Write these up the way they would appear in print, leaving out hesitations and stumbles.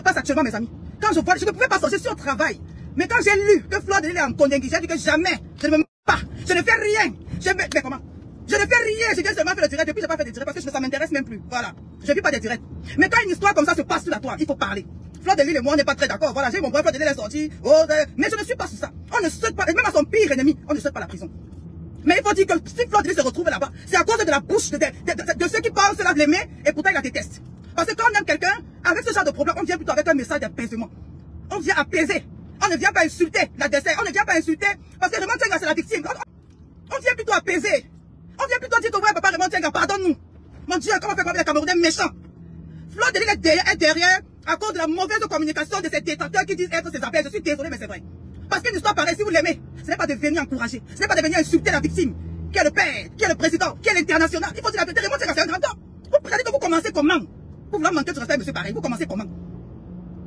passe actuellement, mes amis. Quand je vois, je ne pouvais pas sortir sur le travail. Mais quand j'ai lu que Fleur de Lys est en Kondengui, j'ai dit que jamais, je ne me mets pas. Je ne fais rien. Mais comment? Je ne fais rien. J'ai seulement fait le direct. Depuis, je n'ai pas fait de direct parce que ça ne m'intéresse même plus. Voilà. Je ne vis pas des directs. Mais quand une histoire comme ça se passe sur la toile, il faut parler. Fleur de Lys et moi, on n'est pas très d'accord. Voilà, j'ai mon bref, Fleur de Lys est sorti. Oh, mais je ne suis pas sur ça. On ne souhaite pas, même à son pire ennemi, on ne souhaite pas la prison. Mais il faut dire que si Fleur de Lys se retrouve là-bas, c'est à cause de la bouche de ceux qui pensent se lavent les mains et pourtant ils la détestent. Parce que quand on aime quelqu'un, avec ce genre de problème, on vient plutôt avec un message d'apaisement. On vient apaiser. On ne vient pas insulter l'adversaire. On ne vient pas insulter parce que Raymond Tchenga c'est la victime. On vient plutôt apaiser. On vient plutôt dire que ouais, papa Raymond Tchenga, pardonne-nous. Mon Dieu, comment faire les Camerounais méchants? Fleur de Lys est derrière à cause de la mauvaise communication de ces détracteurs qui disent être ses appels. Je suis désolé, mais c'est vrai. Parce qu'une histoire pareille, si vous l'aimez, ce n'est pas de venir encourager. Ce n'est pas de venir insulter la victime. Qui est le père, qui est le président, qui est l'international. Il faut dire la vérité, Raymond Tchenga c'est un grand homme. Vous prétendez que vous commencez comment? Vous vouloir manquer de respect, monsieur pareil. Vous commencez comment?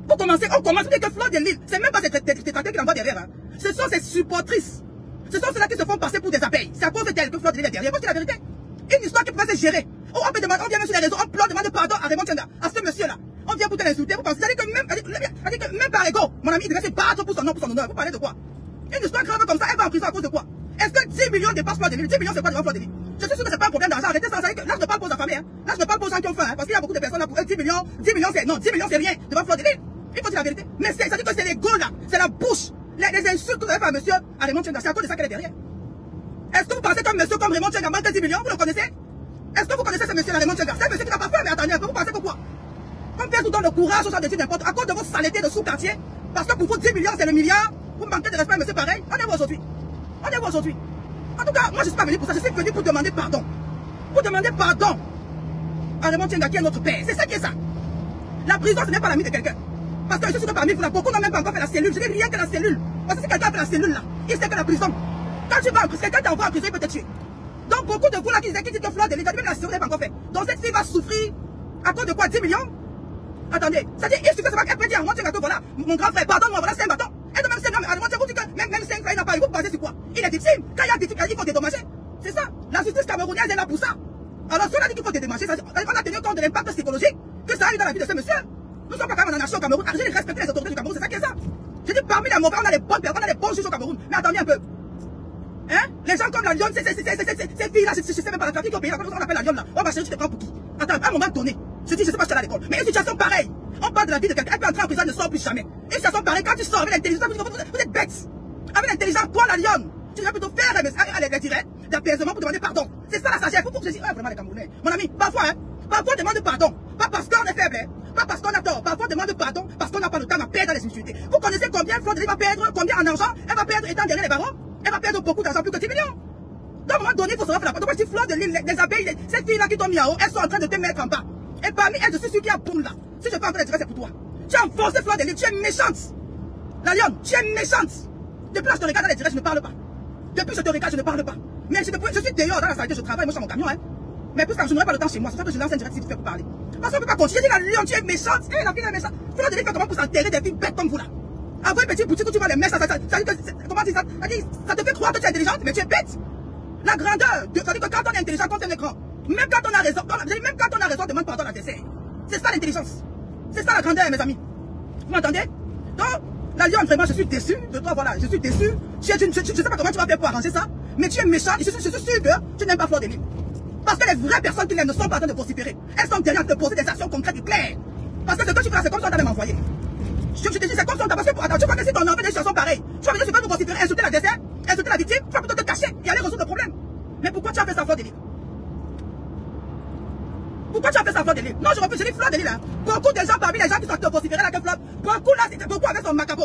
Vous commencez, on commence avec que Fleur de Lys, c'est même pas ces détracteurs qui l'envoient derrière. Hein. Ce sont ses supportrices. Ce sont ceux-là qui se font passer pour des abeilles. C'est à cause d'elles que Fleur de Lys est derrière. Moi, c'est la vérité. Une histoire qui pourrait se gérer. Oh, on vient même sur les réseaux, on demande pardon à Raymond Tchenga, à ce monsieur-là. On vient pour te l'insulter. Vous pensez que même par ego, mon ami, il devait se battre pour son nom, pour son honneur. Vous parlez de quoi? Une histoire grave comme ça, elle va en prison à cause de quoi? Est-ce que 10 millions dépassent Fleur de Lys? 10 millions, c'est quoi devant Fleur de Lys? Je suis sûr que c'est pas un problème d'argent. Arrêtez ça. Là, je ne parle pas aux affamés. Hein. Là, je ne parle pas aux gens qui ont faim. Hein, parce qu'il y a beaucoup de personnes là pour eux, 10 millions, c'est non, 10 millions, c'est rien devant Fleur de Lys. Il faut dire la vérité. Mais ça dit que c'est l'ego là, c'est la bouche. Les insultes que vous avez fait à monsieur Raymond Tchenga, c'est à cause de ça qu'elle est derrière. Est-ce que vous pensez qu'un monsieur comme Raymond Tchenga manque 10 millions? Vous le connaissez? Est-ce que vous connaissez ce monsieur Raymond Tchenga? C'est un monsieur qui n'a pas fait, mais attendez un peu, vous pensez pourquoi? On perd tout le temps le courage aux gens de dire n'importe à cause de vos saletés de sous-quartier. Parce que pour vous 10 millions, c'est le milliard. Vous manquez de respect à monsieur pareil. On est où aujourd'hui? On est où aujourd'hui? En tout cas, moi je ne suis pas venu pour ça, je suis venu pour demander pardon. Pour demander pardon à Raymond Tchenga qui est notre père. C'est ça qui est ça. La prison, ce n'est pas l'ami de quelqu'un. Parce que je suis sûr que parmi vous là, beaucoup n'ont même pas encore fait la cellule. Je n'ai rien que la cellule. Parce que si quelqu'un a fait la cellule là, il sait que la prison. Quand tu vas en prison, quelqu'un t'envoie en prison, il peut te tuer. Donc beaucoup de vous là qui disent que Fleur de Lys, même la cellule n'est pas encore fait. Donc cette fille va souffrir à cause de quoi? 10 millions? Attendez, ça dit, il suffit que ça va qu'elle peut dire à Raymond Tchenga que voilà, mon grand frère, pardonne-moi, voilà 5 bâtons. Et de même 5 Raymond Tchenga vous dit que même 5 frères, il n'a pas eu. Vous basez sur quoi? Il est victime. Quand il y a victime, il faut dédommager. C'est ça. La justice camerounaise est là pour ça. Alors si on a dit qu'il faut dédommager, on a tenu compte de l'impact psychologique que ça a eu dans la vie de ce monsieur. Nous sommes pas quand même en nation au Cameroun. Je respecte les autorités du Cameroun, c'est ça qui est ça. Je dis parmi les mauvais, on a les bonnes personnes, on a les bons juges au Cameroun. Mais attendez un peu. Hein? Les gens comme la lionne, ces filles-là, je sais même pas la trafic au pays, on appelle la lionne là. Oh ma chérie, tu te prends pour qui? Attends, à un moment donné, je dis, je sais pas, je suis à l'école. Mais une situation pareille, on parle de la vie de quelqu'un, elle peut entrer en prison, elle ne sort plus jamais. Une situation pareille, quand tu sors avec l'intelligence, vous êtes bêtes. Avec l'intelligence, toi la lionne, tu devrais plutôt faire les directs d'apaisement pour demander pardon. C'est ça la sagesse. Pour que je dise, vraiment les Camerounais. Mon ami, parfois, hein, parfois on demande pardon. Pas parce qu'on est faible, hein, pas parce qu'on a tort. Parfois on demande pardon parce qu'on n'a pas le temps à perdre les insultés. Vous connaissez combien Fleur de Lys va perdre, combien en argent elle va perdre étant derrière les barreaux? Elle va perdre beaucoup d'argent, plus que 10 millions. Donc à un moment donné, il faut se refaire la porte. Donc si Fleur de Lys, les abeilles, ces filles-là qui t'ont mis en haut, elles sont en train de te mettre en bas. Et parmi elles, je suis sûr qu'il y a boum là. Si je peux entrer les directs, c'est pour toi. Tu as enfoncé Fleur de Lys, tu es méchante. La lionne, tu es méchante. Depuis là, je te regarde dans les directs, je ne parle pas. Depuis je te regarde, je ne parle pas. Mais je suis dehors dans la salle, je travaille, moi je suis dans mon camion. Hein. Mais plus tard, je n'aurai pas le temps chez moi. C'est ça que je lance un direct si tu fais pour parler. Parce qu'on ne peut pas continuer. Je dis la lionne, tu es méchante. Eh, la fille est méchante. Fleur de Lys fait comment pour s'enterrer des filles bêtes comme vous là? Avoir une petite boutique où tu vois les mèches, ça dit que, comment dire ça? Ça te fait croire que tu es intelligente, mais tu es bête. La grandeur, ça dit que quand on est intelligent, quand on est grand, même quand on a raison, même quand on a raison, demande pardon à l'adversaire. C'est ça l'intelligence. C'est ça la grandeur, mes amis. Vous m'entendez? Donc, la lionne, vraiment, je suis déçu de toi, voilà, je suis déçu. Je sais pas comment tu vas faire pour arranger ça, mais tu es méchant et je suis sûr que tu n'aimes pas Fleur de Lys. Parce que les vraies personnes qui l'aiment ne sont pas en train de vociférer. Elles sont derrière de poser des actions concrètes et claires. Parce que ce que tu fais, c'est comme ça, on t'a même envoyé. Je te dis, c'est comme ça, parce que, attends, tu vois que si ton enfant est dans une situation pareille, tu vas me dire, je peux vous vociférer, insulter l'adversaire, insulter la victime, tu vas plutôt te cacher et aller résoudre le problème. Mais pourquoi tu as fait ça, Fleur de Lys? Pourquoi tu as fait ça, Fleur de Lys? Non, je refuse, je dis Fleur de Lys là. Beaucoup de gens parmi les gens qui sont te vociférer là, que Fleur, beaucoup là, c'était beaucoup avec son macabo.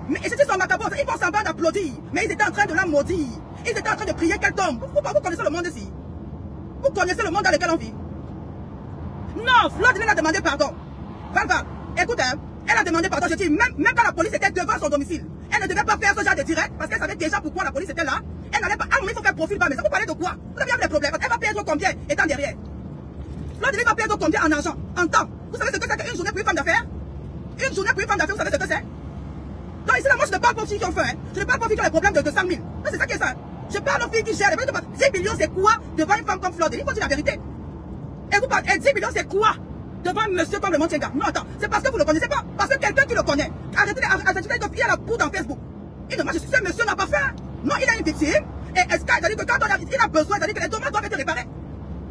Mais et c'était son macabo, ils font semblant d'applaudir, mais ils étaient en train de la maudire. Ils étaient en train de prier qu'elle tombe. Vous connaissez le monde ici? Vous connaissez le monde dans lequel on vit? Non, Fleur de Lys a demandé pardon. Val, écoute, hein, elle a demandé pardon. Je dis, même quand la police était devant son domicile, elle ne devait pas faire ce genre de direct parce qu'elle savait déjà pourquoi la police était là. Elle n'allait pas. Ah, mais il faut faire profil bas, mais ça vous parlez de quoi? Vous avez des problèmes. Elle va perdre combien étant derrière? Fleur de Lys va perdre combien en argent, en temps? Vous savez ce que c'est qu'une journée pour une femme d'affaires? Une journée pour une femme d'affaires, vous savez ce que c'est? Donc ici, là, moi, je ne parle pas aux filles qui ont faim. Hein. Je ne parle pas aux filles qui ont des problèmes de 100 000. C'est ça qui est ça. Je parle aux filles qui gèrent. 10 millions, c'est quoi devant une femme comme Fleur de Lys? Il faut dire la vérité. Et vous parlez, 10 millions, c'est quoi devant un monsieur comme le Montenga. Non, attends, c'est parce que vous le connaissez pas. Parce que quelqu'un qui le connaît. Arrêtez il y a la poudre dans Facebook. Et donc, moi, je suis ce monsieur n'a pas fait. Non, il a une victime. Et est-ce c'est-à-dire que quand il a besoin, c'est-à-dire que les dommages doivent être réparés.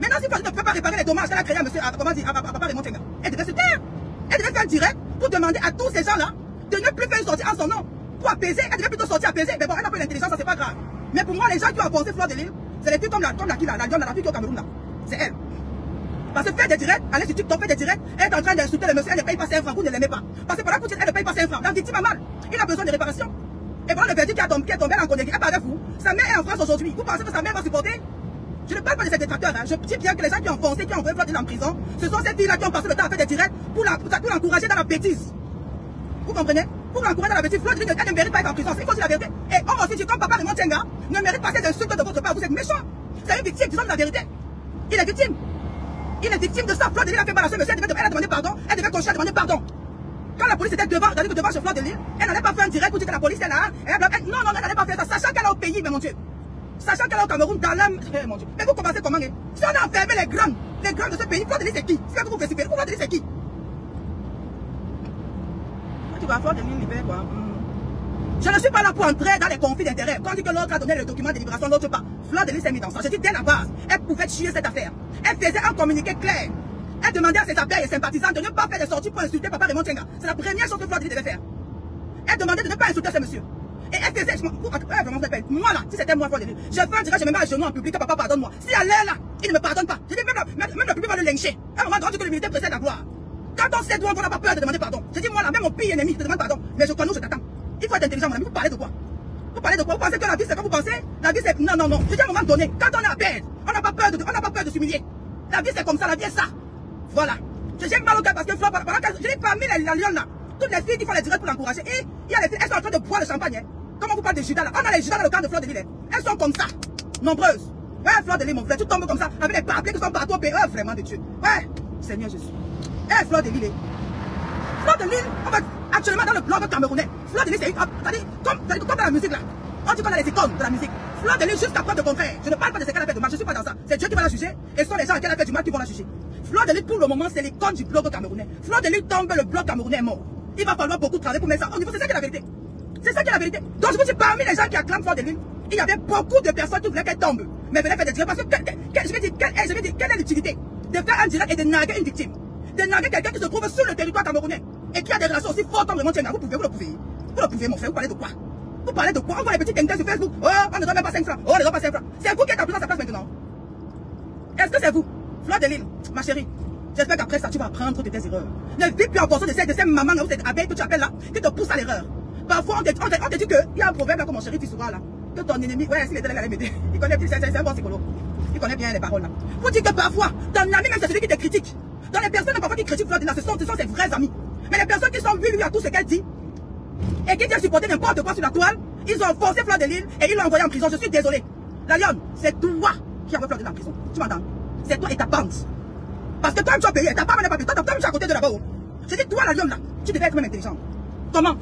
Maintenant, si Flordelis ne peut pas réparer les dommages qu'elle a créés à monsieur, comment dire, à papa de Montenga, elle devait se taire. Elle devait faire un direct pour demander à tous ces gens-là de ne plus faire une sortie en son nom. Pour apaiser, elle devait plutôt sortir apaiser. Mais bon, elle n'a pas l'intelligence, ça c'est pas grave. Mais pour moi, les gens qui ont apporté Flordelis, c'est les filles comme la lionne, la fille qui est au Cameroun là. C'est elle. Parce que faire des directs, aller sur TikTok, faire des directs, elle est en train d'insulter le monsieur, elle ne paye pas 5 francs, vous ne l'aimez pas. Parce que pendant que elle ne paye pas 5 francs, la victime a mal. Il a besoin de réparation. Et voilà le verdict qui est tombé en Condé. Elle parle avec vous. Sa mère est en France aujourd'hui. Vous pensez que sa mère va supporter? Je ne parle pas de ces détracteurs. Hein. Je dis bien que les gens qui ont foncé, qui ont envoyé Flordelis en prison, ce sont ces filles-là qui ont passé le temps à faire des directs pour l'encourager dans la bêtise. Vous comprenez? Pour l'encourager dans la bêtise. Flordelis, elle ne mérite pas être en prison. Il faut dire la vérité. Et on aussi dit comme papa de Montenga ne mérite pas ces insultes de votre part. Vous êtes méchant. C'est une victime, disons la vérité. Il est victime. Il est victime de ça. Flordelis a fait mal à ce monsieur. Elle a demandé pardon. Elle devait continuer à demander pardon. Quand la police était devant chez Flordelis, elle n'allait pas faire un direct pour dire que la police est là. Non, elle n'allait pas faire ça. Sachant qu'elle est au pays, mais mon Dieu. Sachant qu'elle est au Cameroun, dans l'âme. Mon Dieu. Mais vous commencez comment? Si on a enfermé les grands de ce pays, Flordelis c'est qui? C'est que vous faites Flordelis c'est qui? Tu vas Flordelis libère quoi? Je ne suis pas là pour entrer dans les conflits d'intérêts. Quand on dit que l'autre a donné le document de libération, l'autre pas. Flordelis s'est mis dans ça. Je dis dès la base, elle pouvait tuer cette affaire. Elle faisait un communiqué clair. Elle demandait à ses appels et sympathisants de ne pas faire des sorties pour insulter papa de Montenga. C'est la première chose que Flordelis devait faire. Elle demandait de ne pas insulter ce monsieur. Et elle faisait, moi là, si c'était moi Flordelis, je fais un direct, je me mets à genoux en public, papa pardonne-moi. Si elle est là, il ne me pardonne pas. Je dis même le public va le lyncher. À un moment donné, que l'humilité précède la gloire. Quand on sait d'où on n'a pas peur de demander pardon. Je dis moi là, même mon pire ennemi, je te demande pardon. Mais je connais où je t'attends. Il faut être intelligent, mon ami. Vous parlez de quoi? Vous parlez de quoi? Vous pensez que la vie c'est comme vous pensez? La vie c'est. Non. Je dis à un moment donné, quand on est à peine, on n'a pas peur de s'humilier. La vie c'est comme ça, la vie est ça. Voilà. J'ai mal au cœur parce que Flor, je dis parmi les lions là, toutes les filles qui font les directs pour l'encourager, et il y a les filles, elles sont en train de boire le champagne. Hein. Comment vous parlez de Judas là? On a les Judas dans le camp de Flordelis. Elles sont comme ça, nombreuses. Ouais, Flordelis, mon frère, tu tombes comme ça, avec les papiers qui sont partout au pays. Oh, vraiment de Dieu. Ouais, Seigneur Jésus. Eh, Flordelis, on va actuellement dans le blog camerounais. Flordelis, c'est comme dans la musique là. On dit qu'on a les icônes de la musique. Flordelis, jusqu'à preuve de contraire. Je ne parle pas de ce qu'elle a fait de mal, je ne suis pas dans ça. C'est Dieu qui va la juger, et ce sont les gens à qui elle a fait du mal qui vont la juger. Flordelis, pour le moment, c'est l'icône du blog camerounais. Flordelis tombe, le blog camerounais est mort. Il va falloir beaucoup de travail pour mettre ça au niveau. C'est ça qui est la vérité. C'est ça qui est la vérité. Donc, je vous dis, parmi les gens qui acclament Flordelis, il y avait beaucoup de personnes qui voulaient qu'elle tombe. Mais venaient faire des directs. Parce que, je vais dire, quelle est l'utilité de faire un direct et de narguer une victime? De narguer quelqu'un qui se trouve sur le territoire camerounais et qui a des relations aussi fortes comme le Montenga. Vous le pouvez. Vous le pouvez, mon frère. Vous parlez de quoi? Vous parlez de quoi? On voit les petites intentions sur Facebook. Oh, on ne doit même pas 5 francs. Oh, on ne doit pas 5 francs. C'est vous qui êtes en plus à sa place maintenant. Est-ce que c'est vous? Flordelis, ma chérie. J'espère qu'après ça, tu vas apprendre de tes erreurs. Ne vis plus en fonction de ces mamans ou ces abeilles que tu appelles là, qui te poussent à l'erreur. Parfois, on te dit qu'il y a un proverbe là, comme mon chéri dit souvent là, que ton ennemi, ouais, s'il était là, il allait m'aider. Il connaît bien, c'est un bon psychologue. Il connaît bien les paroles là. Pour dire que parfois, ton ami, même c'est celui qui te critique. Dans les personnes parfois qui critiquent Flordelis, ce sont ses vrais amis. Mais les personnes qui sont oui à tout ce qu'elle dit, et qui viennent supporter n'importe quoi sur la toile, ils ont forcé Flordelis et ils l'ont envoyé en prison. Je suis désolé. La lionne, c'est toi qui as envoyé Flordelis en prison. Tu m'entends? C'est toi et ta bande. Parce que toi, tu as payé, ta part n'est pas payée. Toi, tu es à côté de là-bas. Je dis, toi, la lionne là, tu devais être même intelligent. Comment?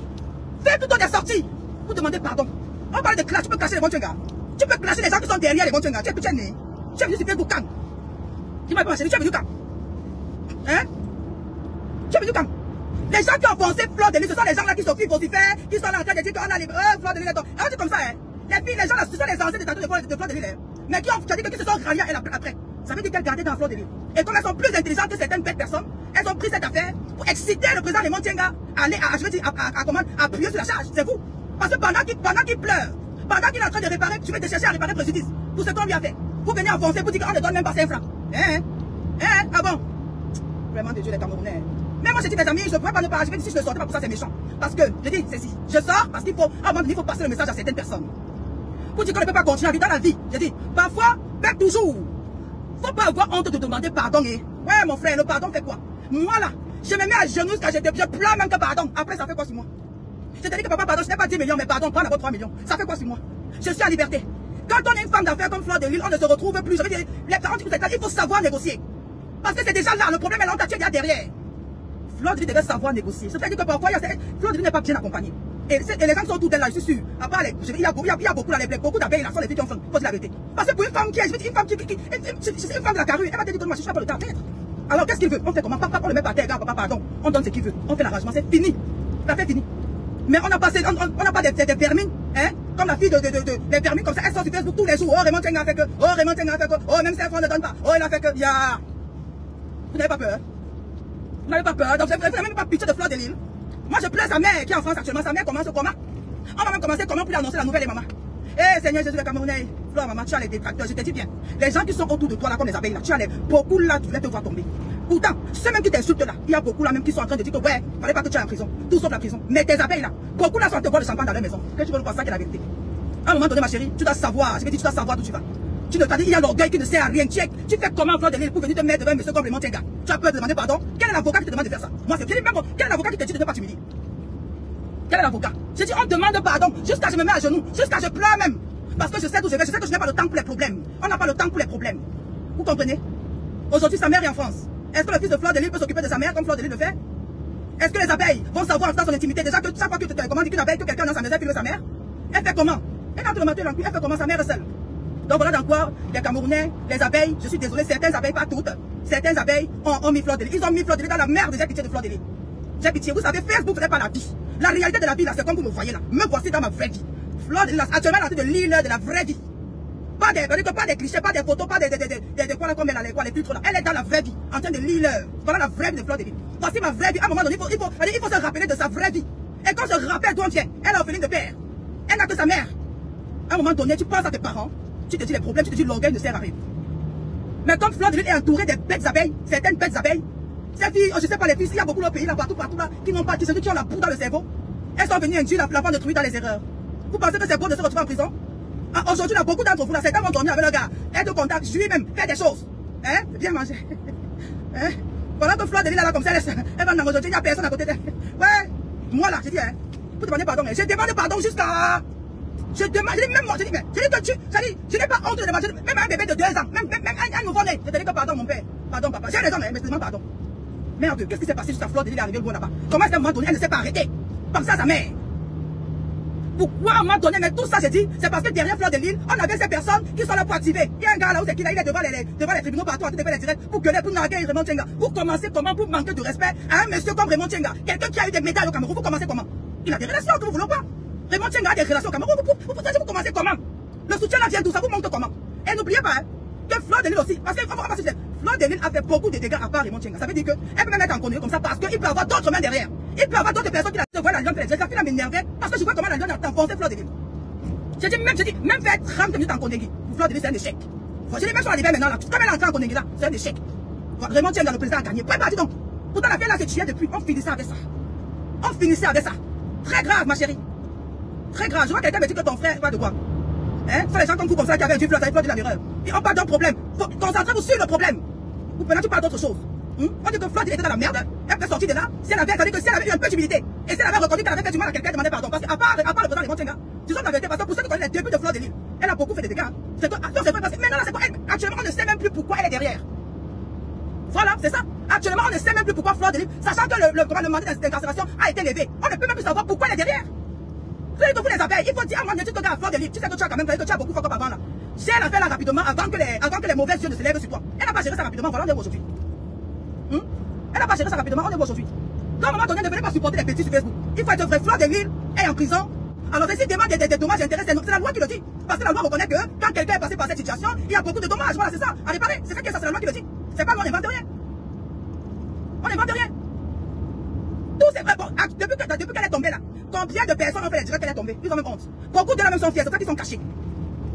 Fais plutôt des sorties pour demander pardon. On parle de clash, tu peux clasher les Montenga. Tu peux clasher les gens qui sont derrière les Montenga. Tu es né. Tu es venu sur Facebook quand? Dis-moi, ma chérie, tu es venu quand? Hein? Tu es venu quand? Les gens qui ont pensé Flordelis, ce sont les gens là qui s'occupent vocifères, qui sont là en train de dire qu'on a les Flordelis là. On dit comme ça, hein. Les filles, les gens là, ce sont les anciens détracteurs de Flordelis, hein. Mais qui se sont ralliés après. Ça veut dire qu'elles gardaient dans Flordelis. Et comme elles sont plus intelligentes que certaines bêtes personnes, elles ont pris cette affaire pour exciter le président de Montenga à aller à appuyer sur la charge. C'est vous. Parce que pendant qu'il pleure, pendant qu'il est en train de réparer, je vais te chercher à réparer préjudice pour ce qu'on lui a fait. Vous venez enfoncer pour dire qu'on ne donne même pas 5 francs. Ah bon? Vraiment de Dieu les Camerounais. Mais moi j'ai dit mes amis, je ne pourrais pas ne pas agir. Si je ne sortais pas pour ça, c'est méchant. Parce que, je dis, c'est si. Je sors parce qu'il faut, à un moment donné, il faut passer le message à certaines personnes. Pour dire qu'on ne peut pas continuer à vivre dans la vie. Je dis, parfois, même toujours. Faut pas avoir honte de demander pardon. Ouais, mon frère, le pardon fait quoi? Moi là, je me mets à genoux quand je pleure même que pardon. Après, ça fait quoi sur moi? Je te dis que papa, pardon, je n'ai pas 10 millions, mais pardon, prends d'abord 3 millions. Ça fait quoi sur moi? Je suis en liberté. Quand on est une femme d'affaires comme Flordelis, on ne se retrouve plus. Je veux dire, les parents disent il faut savoir négocier. Parce que c'est déjà là, le problème est là, on t'a tué derrière. Flordelis devait savoir négocier. C'est-à-dire que parfois, Flordelis n'est pas bien accompagnée. Et les gens sont tous là, je suis sûr. À part il y a beaucoup là, beaucoup d'abeilles là, sont les filles qui ont faim. Faut dire la vérité. Parce que pour une femme qui est, une femme de la carrue, elle va te dire que moi, je n'ai pas le temps d'être. Alors qu'est-ce qu'il veut? On fait comment? Papa, on le met par terre, gars, papa, pardon. On donne ce qu'il veut. On fait l'arrangement, c'est fini. L'affaire fini. Mais on n'a pas des permis, hein? Comme la fille des permis comme ça, elle sort sur Facebook tous les jours. Oh, Raymond Tchenga a fait que, oh, Raymond Tchenga a fait que, oh, même si on ne donne pas, oh, il a fait que, ya. Vous n'avez pas peur? Vous n'avez pas peur? Donc vous n'avez même pas pitié de Fleur de Lille. Moi, je plains sa mère qui est en France actuellement. Sa mère commence comment? On va même commencer comment pour lui annoncer la nouvelle, les mamans. Eh, Seigneur Jésus, le Camerounais, Fleur, maman, tu as les détracteurs, je te dis bien. Les gens qui sont autour de toi, là, comme les abeilles, là, tu as les, beaucoup là, tu voulais te voir tomber. Pourtant, ceux même qui t'insultent là, il y a beaucoup là même qui sont en train de dire que ouais, fallait pas que tu ailles en prison. Tout sauf la prison. Mais tes abeilles là, beaucoup là sont en train de boire le champagne dans leur maison. Que tu veux nous penser que c'est la vérité? À un moment donné, ma chérie, tu dois savoir, je veux dire, tu dois savoir d'où tu vas. Tu ne t'as dit, il y a l'orgueil qui ne sert à rien. Tu fais comment, Fleur de Lille, pour venir te mettre devant un monsieur comme Raymond Tchenga? Tu as peur de demander pardon? Quel est l'avocat qui te demande de faire ça? Moi, c'est même quel est l'avocat qui te dit de ne pas t'humilier? Quel est l'avocat? J'ai dit, on demande pardon jusqu'à ce que je me mets à genoux, jusqu'à ce que je pleure même. Parce que je sais d'où je vais, je sais que je n'ai pas le temps pour les problèmes. On n'a pas le temps pour les problèmes. Vous comprenez? Aujourd'hui, sa mère est en France. Est-ce que le fils de Fleur de Lille peut s'occuper de sa mère comme Fleur de Lille le fait? Est-ce que les abeilles vont savoir dans son intimité déjà que chaque fois que tu te commandes qu'une abeille, que quelqu'un dans sa maison, puis sa mère? Elle fait comment? Elle entre le matin dans le cul, elle fait comment? Sa mère est seule. Donc voilà dans quoi les Camerounais, les abeilles, je suis désolé, certaines abeilles, pas toutes, certaines abeilles ont mis Fleur de Lille. Ils ont mis Fleur de Lille dans la merde, j'ai pitié de Fleur de Lille. J'ai pitié. Vous savez, Facebook, ce n'est pas la vie. La réalité de la vie, là, c'est comme vous me voyez là. Me voici dans ma vraie vie. Fleur de Lille, actuellement, elle est en train de lire de la vraie vie. Pas des clichés, pas des photos, pas des quoi là, comme elle a les filtres là. Elle est dans la vraie vie, en train de lire. Voilà la vraie vie de Fleur de Lille. Voici ma vraie vie. À un moment donné, il faut se rappeler de sa vraie vie. Et quand on se rappelle d'où on vient, elle est orpheline de père. Elle n'a que sa mère. À un moment donné, tu penses à tes parents, tu te dis les problèmes, tu te dis l'orgueil ne sert à rien. Mais comme Fleur de Lille est entourée des bêtes abeilles, certaines bêtes abeilles, ces filles, je sais pas les filles, il y a beaucoup de pays là, partout là, qui n'ont pas, qui ont la boue dans le cerveau. Elles sont venues induire la femme de truie dans les erreurs. Vous pensez que c'est bon de se retrouver en prison? Ah, aujourd'hui, il y a beaucoup d'entre vous là, certains vont dormir avec le gars, être contact, lui-même, faire des choses. Hein? Bien manger. Hein? Pendant que Fleur de Lille là, comme ça, elle va dans aujourd'hui, il n'y a personne à côté d'elle. Ouais, moi là, j'ai dit, hein, pour demander pardon, je demande pardon jusqu'à. Je demande, je dis même moi, je dis que tu, je n'ai pas honte de demander, même un bébé de 2 ans, même un nouveau-né, je te dis que pardon mon père, pardon papa, j'ai raison, mais je demande pardon. Merde, qu'est-ce qui s'est passé jusqu'à Fleur de Lille est arrivée là-bas? Comment est-ce qu'à un moment donné, elle ne s'est pas arrêtée? Comme ça, sa mère. Pourquoi à un moment donné, mais tout ça, j'ai dit, c'est parce que derrière Fleur de Lille, on avait ces personnes qui sont là pour activer. Il y a un gars là où c'est qu'il est devant les tribunaux partout, à tout les directs, pour gueuler, pour narguer Raymond Tchenga. Vous commencez comment pour manquer de respect à un monsieur comme Raymond Tchenga? Quelqu'un qui a eu des médailles au Cameroun, vous commencez comment? Il a des relations que vous voulez pas. Raymond Tchenga a des relations au Cameroun, vous commencez comment? Le soutien là vient tout ça, vous montrez comment? Et n'oubliez pas, hein, que Fleur de Lille aussi, parce que Fleur de Lille a fait beaucoup de dégâts à part Raymond Tchenga. Ça veut dire qu'elle peut même être en connerie comme ça parce qu'il peut avoir d'autres mains derrière. Il peut avoir d'autres personnes qui la voient la lionne faire des gestes, qui m'énerver parce que je vois comment la lionne a enfoncé Fleur de Lille. J'ai dit, même faire 30 minutes en Kondengui, pour Fleur de Lille, c'est un échec. J'ai dit, même sur la libère maintenant, là, comme elle est entrée en Kondengui là, c'est un échec. Raymond Tchenga, le président, a gagné. Pas donc. Pourtant, la fille là, c'est tuée depuis. On finissait avec ça. On finissait avec ça. Très grave, ma chérie. Très grave. Je vois quelqu'un me dire que ton frère, pas de quoi. Hein? Ce sont les gens comme vous, comme ça, qui avaient un Fleur de la l'erreur. Et on parle d'un problème. Concentrez-vous sur le problème. Ou maintenant, tu parles d'autre chose. On dit que Fleur était dans la merde. Elle peut sortir de là. Si elle avait, ça veut dire que si elle avait eu un peu d'humilité. Et si elle avait reconnu qu'elle avait fait du mal à quelqu'un, elle demandait pardon. Parce qu'à part le président Raymond Tchenga, disons la vérité, parce que pour ceux qui connaissent les débuts de Fleur de Lille, elle a beaucoup fait de dégâts. C'est vrai, parce que maintenant, là, c'est quoi? Actuellement, on ne sait même plus pourquoi elle est derrière. Voilà, c'est ça. Actuellement, on ne sait même plus pourquoi Fleur de Lille, sachant que le mandat d'incarcération a été levé. On ne peut même plus savoir pourquoi elle est derrière. Vous savez que vous les abeilles, il faut dire à moi, tu te regardes Fleur de Lille, tu sais que tu as quand même fait que tu as beaucoup fait comme avant là. Si elle a fait là rapidement, avant que les mauvaises yeux ne se lèvent sur toi, elle n'a pas géré ça rapidement, voilà, on est aujourd'hui. Elle n'a pas géré ça rapidement, on est aujourd'hui. Donc, à un moment donné, ne venez pas supporter les petits sur Facebook. Il faut être vrai. Fleur de Lille est en prison. Alors, si demande des dommages et intérêts, c'est la loi qui le dit. Parce que la loi reconnaît que quand quelqu'un est passé par cette situation, il y a beaucoup de dommages. Voilà, c'est ça. Allez, parlez. C'est ça que c'est la loi qui le dit. C'est pas nous, on n'invente rien. On n'invente rien. Tout c'est vrai. Bon, depuis qu'elle est tombée là, combien de personnes ont fait les directs qu'elle est tombée? Ils ont même honte. Beaucoup de là même sont fiers, c'est ça qu'ils sont cachés.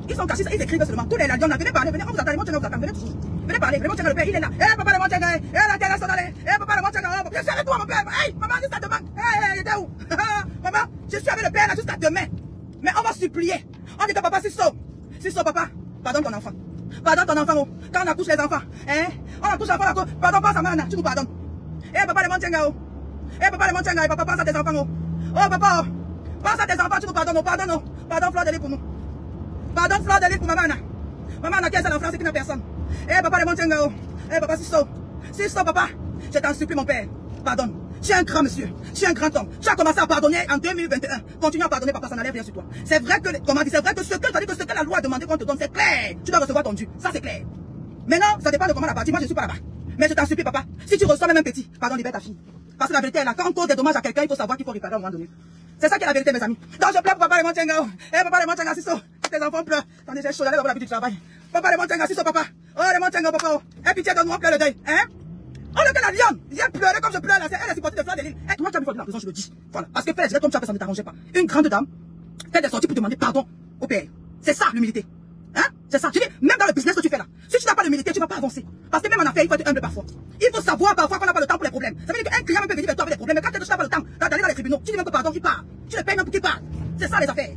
Ils sont cachés, ils écrivent seulement. Tous les lions là, venez parler, venez, on vous attend, Raymond Tchenga vous attend, venez toujours. Venez parler, Raymond Tchenga le père, il est là. Eh, papa Raymond Tchenga, eh, la terre est allée, eh, papa Raymond Tchenga, je suis avec toi, mon père. Hey, maman, juste à demain. Hey, il était où? Maman, je suis avec le père là, jusqu'à demain. Mais on va supplier. On dit que papa, si so, papa, pardonne ton enfant. Pardonne ton enfant, oh. Quand on accouche les enfants, hein, on accouche l'enfant, pardon, pense à maman, tu nous pardonnes. Eh, papa Raymond Tchenga, oh. Eh, papa Raymond Tchenga, papa, pense à tes enfants, oh. Oh, papa, oh. Pense à tes enfants, tu nous pardonnes, oh, pardonne, oh. Pardonne Fleur de Lille pour nous. Pardonne Fleur de Lille pour maman, Anna. Maman, Anna, qui est seule en France, c'est qui n'a personne. Eh, papa Raymond Tchenga, oh. Eh, papa, si so, papa, je t'en supplie, mon père, pardonne. Tu es un grand monsieur, tu es un grand homme. Tu as commencé à pardonner en 2021. Continue à pardonner, papa, ça n'enlève rien sur toi. C'est vrai que, comment dire, c'est vrai que ce que la loi a demandé qu'on te donne, c'est clair. Tu dois recevoir ton dû. Ça, c'est clair. Maintenant, ça dépend de comment la partie. Moi, je ne suis pas là-bas. Mais je t'en supplie, papa, si tu reçois même un petit, pardon, libère ta fille. Parce que la vérité est là, quand on cause des dommages à quelqu'un, il faut savoir qu'il faut réparer à un moment donné. C'est ça qui est la vérité, mes amis. Donc je pleure pour papa Raymond Tchenga. Eh, papa Raymond Tchenga, Sisso. Tes enfants pleurent. Attendez, j'ai chaud, j'allais avoir la du travail. Papa Raymond Tchenga, Sisso, papa. Oh, Raymond Tchenga, papa. Eh, pitié, donne-nous, on pleure le deuil. Hein? On le fait la lionne. Viens pleurer comme je pleure là. Elle est supportée de Fleur de Lille. Eh, toi, tu as mis Fleur de la prison, je le dis. Voilà. Parce que faire les comme tu as fait, ça ne t'arrangeait pas. Une grande dame fait des sorties pour demander pardon au père. C'est ça, l'humilité. Hein? C'est ça. Tu dis, même dans le business que tu fais là, si tu n'as pas l'humilité, tu ne vas pas avancer. Parce que même en affaires, il faut être humble parfois. Il faut savoir parfois qu'on n'a pas le temps pour les problèmes. Ça veut dire qu'un client peut venir vers toi avec des problèmes, mais quand tu n'as pas le temps d'aller dans les tribunaux, tu dis même que pardon, il part. Tu le payes même pour qu'il parte. C'est ça les affaires.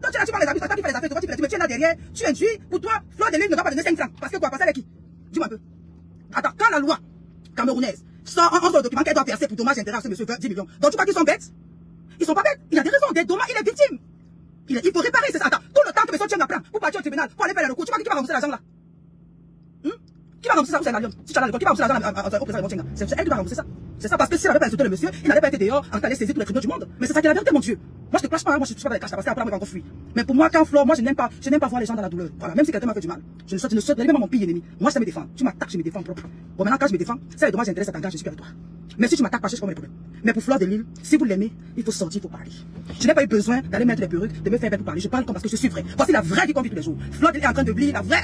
Donc tu prends les amis, toi qui fais les affaires, tu fais, tu me tiens là derrière, tu induis, pour toi, Fleur de Lille ne va pas donner 5 francs. Parce que quoi, parce qu'elle est qui? Dis-moi un peu. Attends, quand la loi camerounaise sort un document qu'elle doit verser pour dommage intérêt à ce monsieur 10 millions, donc tu crois qu'ils sont bêtes? Ils sont pas bêtes. Il a des raisons, des dommages, il est victime. Il faut réparer, c'est ça. Attends, tout le temps que monsieur tient la plan pour partir au tribunal, pour aller faire le recours, tu crois qui va rembourser l'argent là? Qui va rembourser ça? C'est la lionne. Si tu as la qui va rembourser l'argent au président Raymond Tchenga? C'est elle qui va rembourser ça. C'est ça, parce que si elle n'avait pas insulté le monsieur, il n'allait pas été dehors en train saisir tous les tribunaux du monde. Mais c'est ça qui est la vérité, mon Dieu. Moi, je te clash pas, moi, je suis pas dans les clashs, parce qu'après, on va encore fuir. Mais pour moi, quand Flore, moi, je n'aime pas voir les gens dans la douleur. Voilà, même si quelqu'un m'a fait du mal. Je ne souhaite même mon pire ennemi. Moi, je sais me défendre. Tu m'attaques, je me défends propre. Bon, maintenant, quand je me défends, c'est les dommages intérêts, ça t'engage, je suis avec toi. Mais si tu m'attaques pas, je sais pas mes problèmes. Mais pour Fleur de Lille, si vous l'aimez, il faut sortir, il faut parler. Je n'ai pas eu besoin d'aller mettre les perruques, de me faire belle pour parler. Je parle comme parce que je suis vrai. Voici la vraie vie qu'on vit tous les jours. Fleur de Lille est en train de oublier la vraie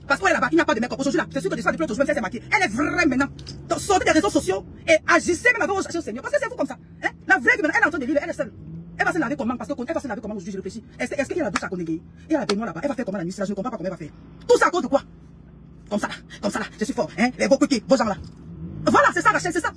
parce qu'elle est là-bas, il n'y a pas de make-up. Aujourd'hui là, c'est sûr que des fois, depuis l'autre jour, elle s'est maquillée. Elle est vraie maintenant. Donc, sortez des réseaux sociaux et agissez même avant vos actions au Seigneur. Parce que c'est vous comme ça. Hein? La vraie vie maintenant, elle est en train de vivre, elle est seule. Elle va se laver comment? Parce qu'elle va se laver comment aujourd'hui, je réfléchis. Est-ce qu'il y a la douche à Konégé? Il y a la baignoire là-bas. Elle va faire comment la nuit? Je ne comprends pas comment elle va faire. Tout ça à cause de quoi? Comme ça là. Je suis fort. Hein? Les vos cookies, vos gens là. Voilà, c'est ça, Rachel, c'est ça.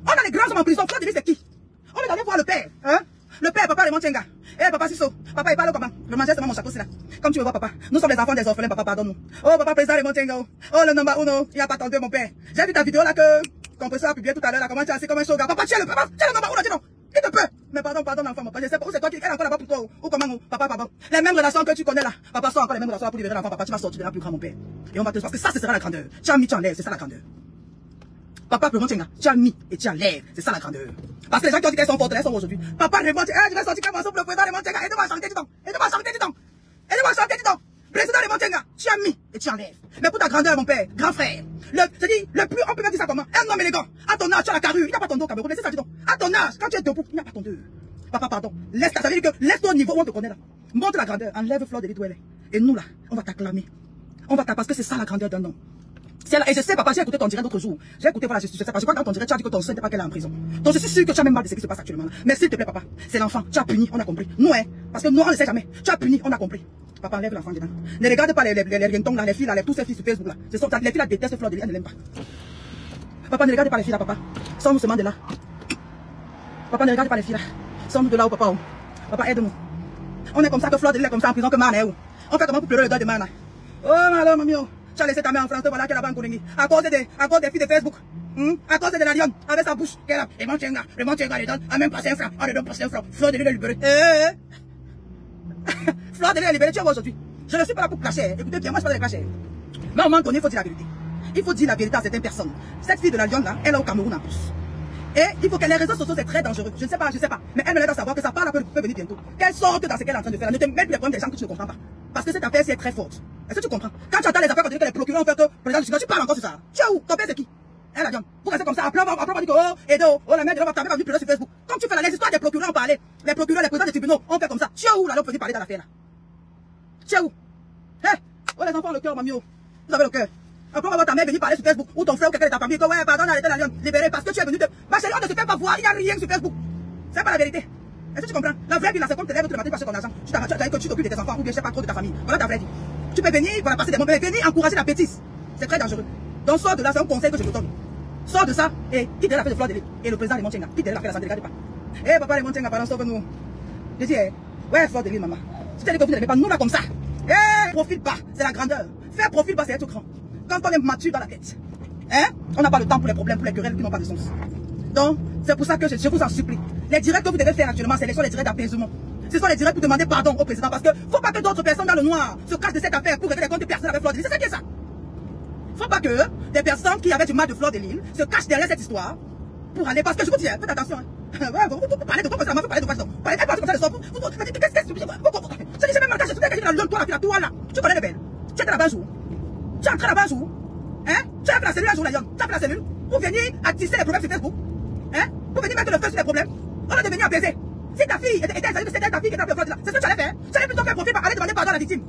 On a les grands hommes en prison. Fleur de Lille, c'est qui? On est allé voir le père. Hein? Le père, papa Raymond Tchenga. Eh, papa Sisso. Papa, il parle comment? Je mangeais seulement mon chapeau, c'est là. Comme tu veux voir, papa. Nous sommes les enfants des orphelins, papa, pardonne-nous. Oh, papa, président Raymond Tchenga. Oh, le number uno. Il n'y a pas ton deux, mon père. J'ai vu ta vidéo là que, compresseur a publié tout à l'heure là, comment tu es assis comme un show, gars. Papa, tiens le number uno, dis donc. Il te peut. Mais pardon, l'enfant, mon père. Je sais pas où c'est toi qui est encore là-bas pour toi, ou comment, papa, pardon. Les mêmes relations que tu connais là. Papa, sort encore les mêmes relations pour libérer l'enfant, papa. Tu vas sortir de là plus grand, mon père. Et on va te parce que ça, ce sera la grandeur. Tu as mis, tu enlèves, c'est ça la grandeur. Papa Raymond Tchenga, tu as mis et tu enlèves. C'est ça la grandeur. Parce que les gens qui ont dit qu'elles sont fortes, elles sont aujourd'hui. Papa Raymond Tchenga, je vais sortir comme un souffle, le président Raymond Tchenga. Aide-moi à chanter, dis donc. Aide-moi à chanter, dis donc. Aide-moi à chanter, dis donc. Président Raymond Tchenga, tu as mis et tu enlèves. Mais pour ta grandeur, mon père, grand frère. Je dis, le plus, on peut même dire ça comment? Un homme élégant. À ton âge, tu as la carrure. Il n'y a pas ton dos, Cameroun. Laissez ça, dis donc. À ton âge, quand tu es debout, il n'y a pas ton dos. Papa, pardon. Ça veut dire que laisse-toi au niveau où on te connaît là. Monte la grandeur, enlève Fleur de Lille où elle est. Et nous là, on va t'acclamer. Parce que c'est ça la grandeur d'un homme. Et je sais, papa, j'ai écouté ton direct l'autre jour. J'ai écouté, voilà, je sais pas. Je crois que dans ton direct, tu as dit que ton soeur n'était pas qu'elle est en prison. Donc, je suis sûr que tu as même mal de ce qui se passe actuellement là. Mais s'il te plaît, papa, c'est l'enfant. Tu as puni, on a compris. Nous, hein, parce que nous, on ne sait jamais. Tu as puni, on a compris. Papa, enlève l'enfant dedans. Ne regarde pas les rientons là, les filles là, tous ces filles sur Facebook là. Les filles là détestent Fleur de Lille, elles ne l'aiment pas. Papa, ne regarde pas les filles là, papa. Sors-nous seulement de là. Papa, ne regarde pas les filles là. Sors-nous de là, papa. Papa, aide-nous. On est comme ça que Fleur de Lille est comme ça en prison que Man est où? On fait comment pour pleurer le deuil de Man là? Oh, madame, mamie. Tu as laissé ta mère en France, voilà qu'elle a pas en Konégé. À cause des filles de Facebook. À cause de la lionne, avec sa bouche. Qu'elle a. Raymond Tchenga, les donne. A même pas 5 francs. On ne donne pas 5 francs. Fleur de Lille est libérée. Fleur de Lille est libérée, tu vois aujourd'hui. Je ne suis pas là pour clasher. Écoutez bien, moi je ne suis pas là pour clasher. Mais à un moment donné, il faut dire la vérité. Il faut dire la vérité à certaines personnes. Cette fille de la lionne là, elle est au Cameroun en plus. Et il faut que les réseaux sociaux, c'est très dangereux. Je ne sais pas. Mais elle me laisse savoir que ça parle peut venir bientôt. Qu'elle sorte dans ce qu'elle est en train de faire. Ne te mets plus les problèmes des gens que tu ne comprends pas. Parce que cette affaire, c'est très forte. Est-ce que tu comprends? Quand tu entends les affaires, quand tu dis que les procureurs ont fait que le président du Sénat, tu parles encore sur ça. Tu es où? Ton père, c'est qui? Elle la lionne. Pour rester comme ça, après, on va dire que, la mère de l'homme va venir pleurer sur Facebook. Comme tu fais les histoires des procureurs ont parlé. Les procureurs, les présidents des tribunaux ont fait comme ça. Tu es où là, l'homme peut venir parler dans l'affaire là? Tu es où? Oh, les enfants ont le cœur, mamie. Vous avez le cœur. Après, on va voir ta mère venir parler sur Facebook, ou ton frère ou quelqu'un de ta famille, que ouais, pardon, arrêtez la lionne, libérée, parce que tu es venu de. Ma chérie, on ne se fait pas voir, il n'y a rien sur Facebook. C'est pas la vérité. Est-ce que tu comprends? La vraie vie, là, c'est comme te lèves tous les matins, passer ton argent. Tu as dit que tu t'occupes de tes enfants, ou bien je sais pas trop de ta famille. Voilà ta vraie vie. Tu peux venir, voilà, passer des moments, venir encourager la bêtise. C'est très dangereux. Donc, sors de là, c'est un conseil que je te donne. Sors de ça, et quitte l'affaire de Fleur de Lille, et le président Raymond Tchenga. Quitte l'affaire, ça ne regarde pas. Eh, papa Raymond Tchenga, pardon, sauve-nous. Je dis, ouais, Fleur de Lille, maman. Si tu as dit que vous n'aimez pas, nous là comme ça. Profite pas, c'est la grandeur. Faire profil bas, c'est être grand. Quand on est mature dans la tête, on n'a pas le temps pour les problèmes, pour les querelles qui n'ont pas de sens. Donc, c'est pour ça que je vous en supplie. Les directs que vous devez faire actuellement, ce sont les directs d'apaisement. Ce sont les directs pour demander pardon au président. Parce que faut pas que d'autres personnes dans le noir se cachent de cette affaire pour régler les comptes personnels avec Fleur de Lille. C'est ça qui est ça. Faut pas que des personnes qui avaient du mal de Fleur de Lille se cachent derrière cette histoire pour aller. Parce que je vous dis, faites attention. Vous parlez de toi, parce que vous parlez de toi. Parlez pas comme ça de sort. Je dis, même malgré tout la lionne, toi là. Tu connais les belles. Tu es là-bas un jour. Tu es entré là-bas un jour. Tu as fait la cellule un jour, la lionne. Tu as fait la cellule pour venir attiser les problèmes sur Facebook. Hein? Pour venir mettre le feu sur les problèmes. On a devenu apaiser. Si ta fille était installée, c'était ta fille qui était appelée Claude là, c'est ce que tu allais faire. Tu allais plutôt faire profil par aller demander pardon à la victime.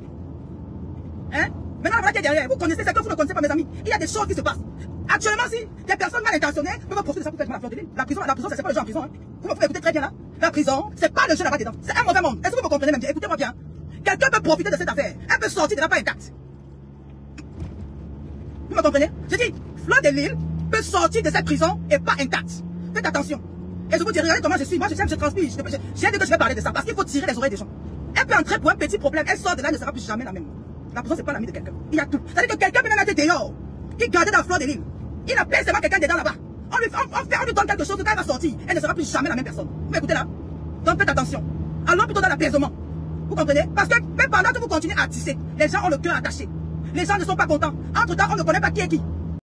Hein? Maintenant, voilà qui est derrière. Vous connaissez ce que vous ne connaissez pas, mes amis. Il y a des choses qui se passent. Actuellement, si des personnes mal intentionnées peuvent profiter de ça pour faire mal à Fleur de Lys. La prison, c'est pas le gens en prison. Hein. Vous pouvez écouter très bien là. La prison, c'est pas le jeu là-bas dedans. C'est un mauvais monde. Est-ce que vous me comprenez même bien? Écoutez-moi bien. Quelqu'un peut profiter de cette affaire. Elle peut sortir de là pas intacte. Vous me comprenez? Je dis, Fleur de Lys peut sortir de cette prison et pas intacte. Faites attention. Et je vous dis, regardez comment je suis. Moi, je transpire. J'ai dit que je vais parler de ça parce qu'il faut tirer les oreilles des gens. Elle peut entrer pour un petit problème. Elle sort de là, elle ne sera plus jamais la même. La prison, c'est pas l'ami de quelqu'un. Il y a tout. C'est-à-dire que quelqu'un peut même être dehors. Qui gardait dans Fleur de Lys. Il appelle seulement quelqu'un dedans là-bas. On lui donne quelque chose, quand elle va sortir, elle ne sera plus jamais la même personne. Vous m'écoutez là? Donc faites attention. Allons plutôt dans l'apaisement. Vous comprenez? Parce que même pendant que vous continuez à tisser, les gens ont le cœur attaché. Les gens ne sont pas contents. Entre temps, on ne connaît pas qui est qui.